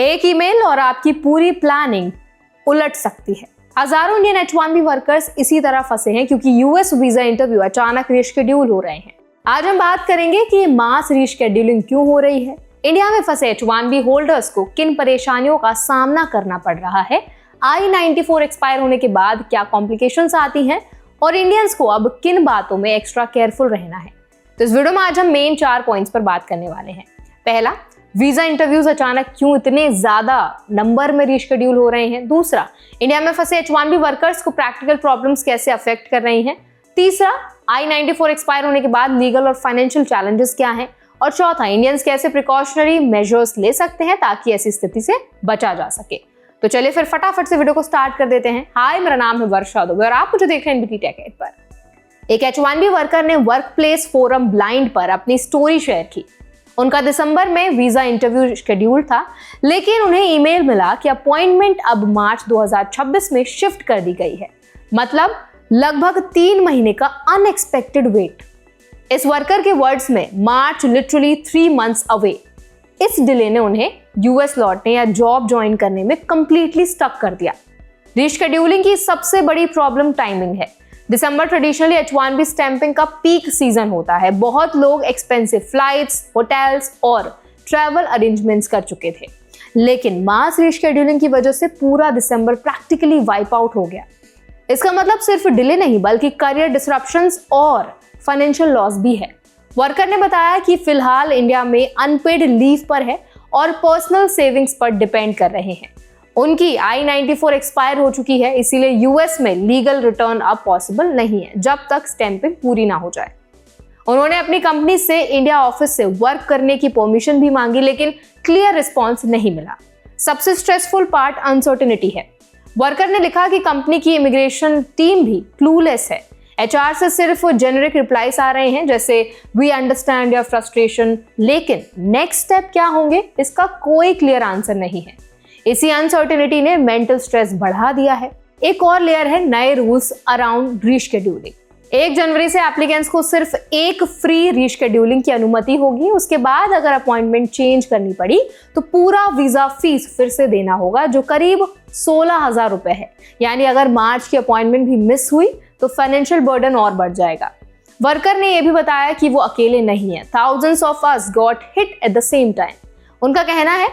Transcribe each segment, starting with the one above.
एक ईमेल और आपकी पूरी प्लानिंग उलट सकती है। हजारों इंडियन H1B वर्कर्स इसी तरह फंसे हैं क्योंकि यूएस वीजा इंटरव्यू अचानक रीशेड्यूल हो रहे हैं। आज हम बात करेंगे कि मास रीशेड्यूलिंग क्यों हो रही है, इंडिया में फंसे H1B होल्डर्स को किन परेशानियों का सामना करना पड़ रहा है, I-94 एक्सपायर होने के बाद क्या कॉम्प्लिकेशंस आती हैं और इंडियंस को अब किन बातों में एक्स्ट्रा केयरफुल रहना है। तो इस वीडियो में आज हम मेन 4 पॉइंट्स पर बात करने वाले हैं। पहला, वीजा इंटरव्यूज अचानक क्यों इतने ज्यादा नंबर में रीशेड्यूल हो रहे हैं। दूसरा, इंडिया में फंसे H1B वर्कर्स को प्रैक्टिकल प्रॉब्लम्स कैसे अफेक्ट कर रही हैं। तीसरा, I-94 एक्सपायर होने के बाद लीगल और फाइनेंशियल चैलेंजेस क्या हैं। और चौथा, इंडियंस कैसे प्रिकॉशनरी मेजर्स ले सकते हैं ताकि ऐसी स्थिति से बचा जा सके। तो चलिए फिर फटाफट से वीडियो को स्टार्ट कर देते हैं। हाय, मेरा नाम है वर्षा दुबे और आप मुझे देख रहे हैं NBT टेक एड पर। एक H1B वर्कर ने वर्क प्लेस फोरम ब्लाइंड पर अपनी स्टोरी शेयर की। उनका दिसंबर में वीजा इंटरव्यू शेड्यूल था, लेकिन उन्हें ईमेल मिला कि अपॉइंटमेंट अब मार्च 2026 में शिफ्ट कर दी गई है। मतलब लगभग 3 महीने का अनएक्सपेक्टेड वेट। इस वर्कर के वर्ड्स में, मार्च लिटरली 3 months अवे। इस डिले ने उन्हें यूएस लौटने या जॉब ज्वाइन करने में कंप्लीटली स्टक कर दिया। रीशेड्यूलिंग की सबसे बड़ी प्रॉब्लम टाइमिंग है। दिसंबर ट्रेडिशनली H1B स्टैंपिंग का पीक सीजन होता है। बहुत लोग एक्सपेंसिव फ्लाइट्स, होटल्स और ट्रैवल अरेंजमेंट्स कर चुके थे, लेकिन मास रीशेड्यूलिंग की वजह से पूरा दिसंबर प्रैक्टिकली वाइप आउट हो गया। इसका मतलब सिर्फ डिले नहीं बल्कि करियर डिसरप्शंस और फाइनेंशियल लॉस भी है। वर्कर ने बताया कि फिलहाल इंडिया में अनपेड लीव पर है और पर्सनल सेविंग्स पर डिपेंड कर रहे हैं। उनकी I-94 एक्सपायर हो चुकी है, इसीलिए यूएस में लीगल रिटर्न अब पॉसिबल नहीं है जब तक स्टैंपिंग पूरी ना हो जाए। उन्होंने अपनी कंपनी से इंडिया ऑफिस से वर्क करने की परमिशन भी मांगी, लेकिन क्लियर रिस्पॉन्स नहीं मिला। सबसे स्ट्रेसफुल पार्ट अनसर्टेनिटी है। वर्कर ने लिखा कि कंपनी की इमिग्रेशन टीम भी क्लूलेस है। HR से सिर्फ जेनेरिक रिप्लाईज आ रहे हैं जैसे वी अंडरस्टैंड योर फ्रस्ट्रेशन, लेकिन नेक्स्ट स्टेप क्या होंगे इसका कोई क्लियर आंसर नहीं है। इसी अनसर्टेनिटी ने मेंटल स्ट्रेस बढ़ा दिया है। एक और लेयर है नए रूल्स अराउंड रीशेड्यूलिंग। 1 जनवरी से एप्लीकेंट्स को सिर्फ एक फ्री रीशेड्यूलिंग की अनुमति होगी। उसके बाद अगर अपॉइंटमेंट चेंज करनी पड़ी तो पूरा वीजा फीस फिर से देना होगा, जो करीब 16,000 रुपए है। यानी अगर मार्च की अपॉइंटमेंट भी मिस हुई तो फाइनेंशियल बर्डन और बढ़ जाएगा। वर्कर ने यह भी बताया कि वो अकेले नहीं है। Thousands of us got hit at the same time। उनका कहना है,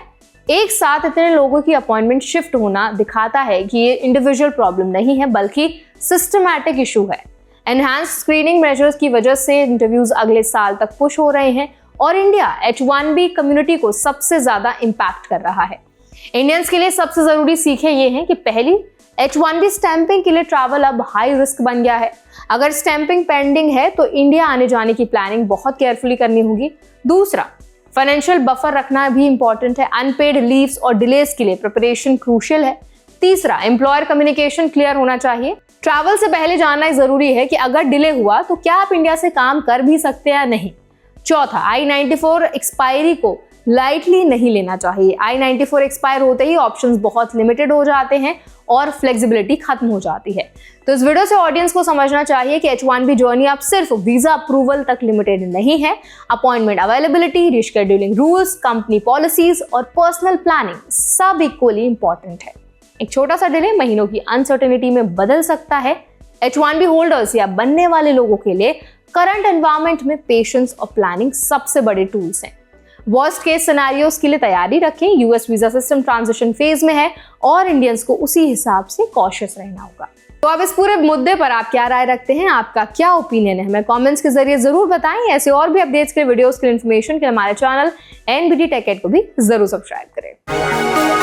एक साथ इतने लोगों की अपॉइंटमेंट शिफ्ट होना दिखाता है कि ये इंडिविजुअल प्रॉब्लम नहीं है बल्कि सिस्टमैटिक इशू है। एनहांस स्क्रीनिंग मेजर्स की वजह से इंटरव्यूज अगले साल तक पुश हो रहे हैं और इंडिया H1B कम्युनिटी को सबसे ज्यादा इंपैक्ट कर रहा है। इंडियंस के लिए सबसे जरूरी सीखें ये हैं कि पहली, H1B स्टैंपिंग के लिए ट्रैवल अब हाई रिस्क बन गया है। अगर स्टैंपिंग पेंडिंग है तो इंडिया आने जाने की प्लानिंग बहुत केयरफुली करनी होगी। दूसरा, फाइनेंशियल बफर रखना भी इंपॉर्टेंट है। अनपेड लीव्स और डिलेस के लिए प्रिपरेशन क्रूशियल है। तीसरा, एम्प्लॉयर कम्युनिकेशन क्लियर होना चाहिए। ट्रैवल से पहले जानना जरूरी है कि अगर डिले हुआ तो क्या आप इंडिया से काम कर भी सकते हैं या नहीं। चौथा, I-94 एक्सपायरी को लाइटली नहीं लेना चाहिए। I-94 एक्सपायर होते ही ऑप्शंस बहुत लिमिटेड हो जाते हैं और फ्लेक्सिबिलिटी खत्म हो जाती है। तो इस वीडियो से ऑडियंस को समझना चाहिए कि H1B जर्नी अब सिर्फ वीजा अप्रूवल तक लिमिटेड नहीं है। Appointment availability, rescheduling rules, company policies और पर्सनल प्लानिंग सब इक्वली इंपॉर्टेंट है। एक छोटा सा डिले महीनों की अनसर्टेनिटी में बदल सकता है। H1B होल्डर्स या बनने वाले लोगों के लिए करंट एनवायरनमेंट में पेशेंस और प्लानिंग सबसे बड़े टूल्स हैं। वर्स्ट केस सिनेरियोस के लिए तैयारी रखें। US visa system transition phase में है और इंडियंस को उसी हिसाब से कॉशियस रहना होगा। तो अब इस पूरे मुद्दे पर आप क्या राय रखते हैं, आपका क्या ओपिनियन है, हमें कमेंट्स के जरिए जरूर बताएं। ऐसे और भी अपडेट्स के लिए, वीडियोस के लिए, इन्फॉर्मेशन के लिए हमारे चैनल NBT टेक एड को भी जरूर सब्सक्राइब करें।